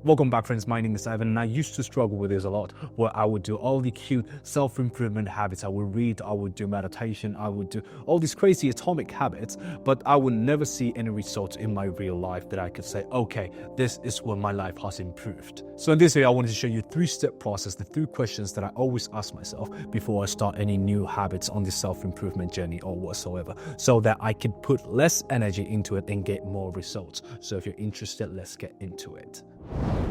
Welcome back, friends. My name is Ivan, and I used to struggle with this a lot, where I would do all the cute self-improvement habits. I would read, I would do meditation, I would do all these crazy atomic habits, but I would never see any results in my real life that I could say, okay, this is where my life has improved. So in this video, I wanted to show you a three-step process, the three questions that I always ask myself before I start any new habits on this self-improvement journey or whatsoever, so that I can put less energy into it and get more results. So if you're interested, let's get into it.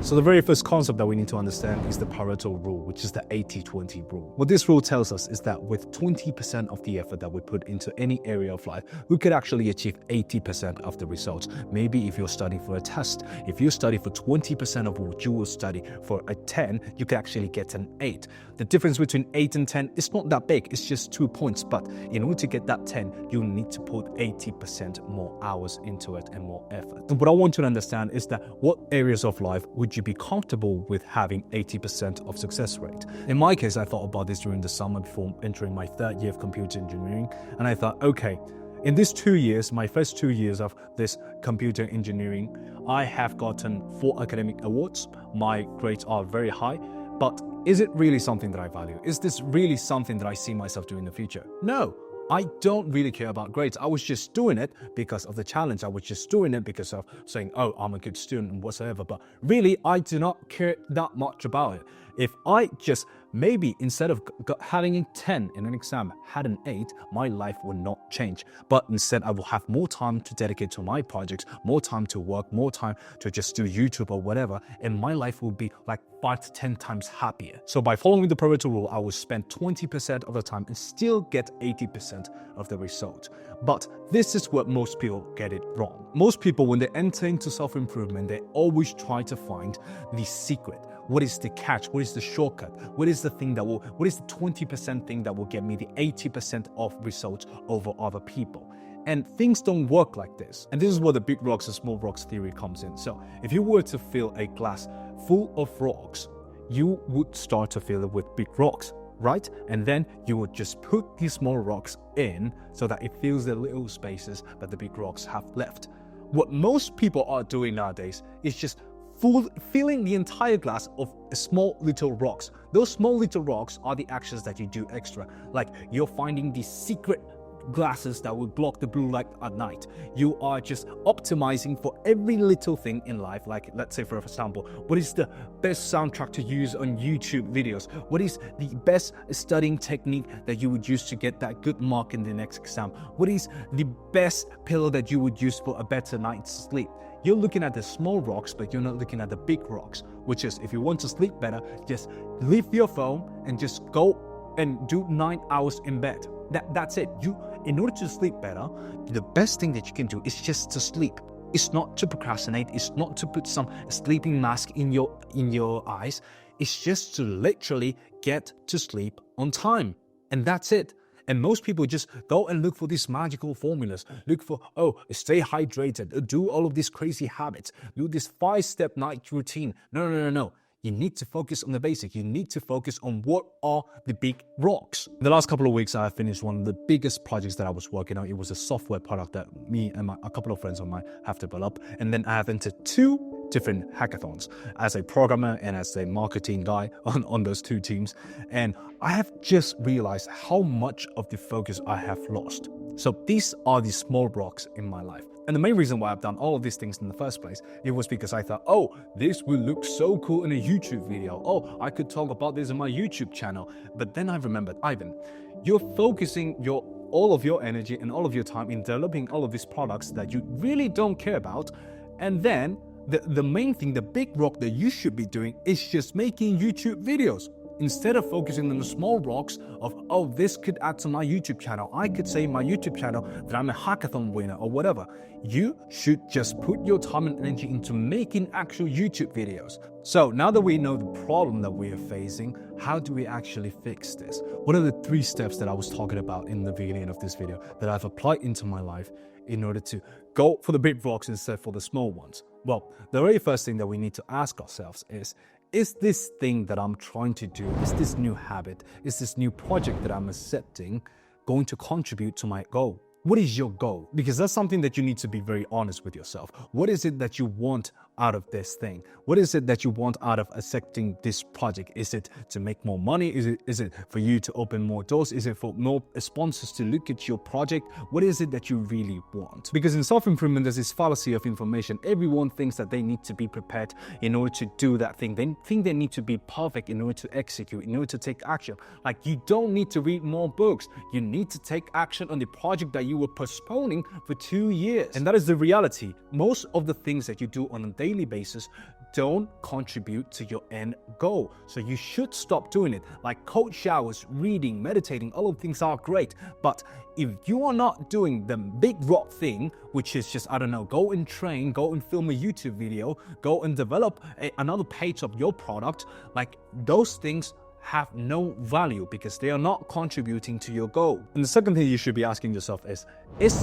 So the very first concept that we need to understand is the Paral Rule, which is the 80-20 rule. What this rule tells us is that with 20% of the effort that we put into any area of life, we could actually achieve 80% of the results. Maybe if you're studying for a test, if you study for 20% of what you will study for a 10, you could actually get an 8. The difference between 8 and 10 is not that big, it's just 2 points. But in order to get that 10, you need to put 80% more hours into it and more effort. And what I want you to understand is that what areas of life would you be comfortable with having 80% of success rate? In my case, I thought about this during the summer before entering my third year of computer engineering. And I thought, okay, in these 2 years, my first 2 years of this computer engineering, I have gotten 4 academic awards. My grades are very high, but is it really something that I value? Is this really something that I see myself doing in the future? No. I don't really care about grades. I was just doing it because of the challenge. I was just doing it because of saying, oh, I'm a good student and whatsoever. But really, I do not care that much about it. If I just maybe instead of having a 10 in an exam, had an 8, my life would not change. But instead, I will have more time to dedicate to my projects, more time to work, more time to just do YouTube or whatever. And my life will be like 5 to 10 times happier. So by following the Pareto rule, I will spend 20% of the time and still get 80% of the result. But this is what most people get it wrong. Most people, when they enter into self-improvement, they always try to find the secret. What is the catch? What is the shortcut? What is the 20% thing that will get me the 80% of results over other people? And things don't work like this. And this is where the big rocks and small rocks theory comes in. So if you were to fill a glass full of rocks, you would start to fill it with big rocks, right? And then you would just put these small rocks in so that it fills the little spaces that the big rocks have left. What most people are doing nowadays is just filling the entire glass of small little rocks. Those small little rocks are the actions that you do extra. Like you're finding the secret glasses that will block the blue light at night. You are just optimizing for every little thing in life. Like let's say for example, what is the best soundtrack to use on YouTube videos? What is the best studying technique that you would use to get that good mark in the next exam? What is the best pillow that you would use for a better night's sleep? You're looking at the small rocks, but you're not looking at the big rocks, which is if you want to sleep better, just leave your phone and just go and do 9 hours in bed. That's it. In order to sleep better, the best thing that you can do is just to sleep. It's not to procrastinate. It's not to put some sleeping mask in your eyes. It's just to literally get to sleep on time. And that's it. And most people just go and look for these magical formulas. Look for, stay hydrated, do all of these crazy habits, do this 5-step night routine. No. You need to focus on the basic. You need to focus on what are the big rocks. In the last couple of weeks, I have finished one of the biggest projects that I was working on. It was a software product that me and a couple of friends of mine have developed. And then I have entered 2 different hackathons as a programmer and as a marketing guy on those 2 teams. And I have just realized how much of the focus I have lost. So these are the small rocks in my life. And the main reason why I've done all of these things in the first place, it was because I thought, this will look so cool in a YouTube video. I could talk about this on my YouTube channel. But then I remembered, Ivan, you're focusing all of your energy and all of your time in developing all of these products that you really don't care about. And then the main thing, the big rock that you should be doing is just making YouTube videos. Instead of focusing on the small rocks of, this could add to my YouTube channel. I could say in my YouTube channel that I'm a hackathon winner or whatever. You should just put your time and energy into making actual YouTube videos. So now that we know the problem that we are facing, how do we actually fix this? What are the 3 steps that I was talking about in the beginning of this video that I've applied into my life in order to go for the big rocks instead for the small ones? Well, the very first thing that we need to ask ourselves is this thing that I'm trying to do, is this new habit, is this new project that I'm accepting going to contribute to my goal? What is your goal? Because that's something that you need to be very honest with yourself. What is it that you want out of this thing? What is it that you want out of accepting this project? Is it to make more money? Is it for you to open more doors? Is it for more sponsors to look at your project? What is it that you really want? Because in self-improvement, there's this fallacy of information. Everyone thinks that they need to be prepared in order to do that thing. They think they need to be perfect in order to execute, in order to take action. Like, you don't need to read more books. You need to take action on the project that you were postponing for 2 years. And that is the reality. Most of the things that you do on a daily basis don't contribute to your end goal. So you should stop doing it. Like cold showers, reading, meditating, all of things are great. But if you are not doing the big rock thing, which is just, I don't know, go and train, go and film a YouTube video, go and develop another page of your product, like those things have no value because they are not contributing to your goal. And the second thing you should be asking yourself is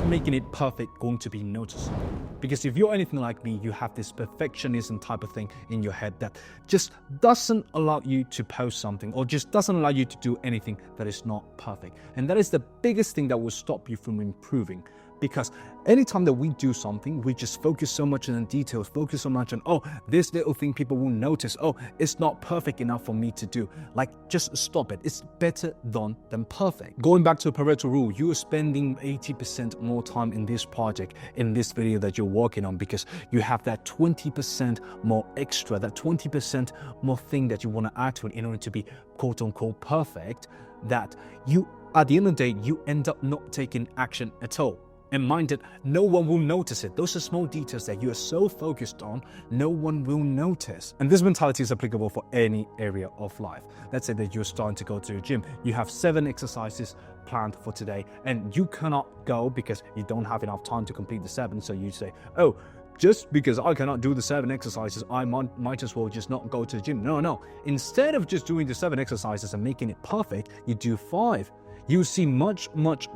making it perfect going to be noticeable? Because if you're anything like me, you have this perfectionism type of thing in your head that just doesn't allow you to post something or just doesn't allow you to do anything that is not perfect. And that is the biggest thing that will stop you from improving. Because anytime that we do something, we just focus so much on the details, focus so much on, oh, this little thing people will notice. Oh, it's not perfect enough for me to do. Like, just stop it. It's better done than perfect. Going back to Paral Rule, you are spending 80% more time in this project, in this video that you're working on, because you have that 20% more extra, that 20% more thing that you want to add to it in order to be quote unquote perfect, that you, at the end of the day, you end up not taking action at all. And mind it, no one will notice it. Those are small details that you are so focused on, no one will notice. And this mentality is applicable for any area of life. Let's say that you're starting to go to your gym. You have 7 exercises planned for today, and you cannot go because you don't have enough time to complete the 7. So you say, oh, just because I cannot do the 7 exercises, I might as well just not go to the gym. No. Instead of just doing the 7 exercises and making it perfect, you do 5. You see much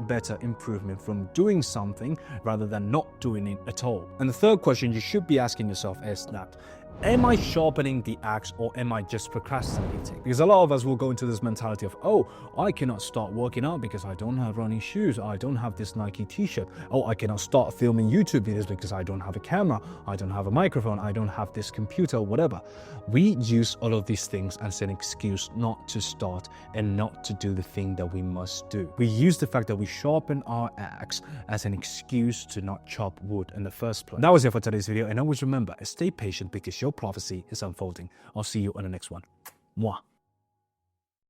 better improvement from doing something rather than not doing it at all. And the third question you should be asking yourself is that, am I sharpening the axe or am I just procrastinating? Because a lot of us will go into this mentality of, oh, I cannot start working out because I don't have running shoes. I don't have this Nike t-shirt. Oh, I cannot start filming YouTube videos because I don't have a camera. I don't have a microphone. I don't have this computer or whatever. We use all of these things as an excuse not to start and not to do the thing that we must do. We use the fact that we sharpen our axe as an excuse to not chop wood in the first place. That was it for today's video. And always remember, stay patient because your prophecy is unfolding. I'll see you on the next one. Mwah.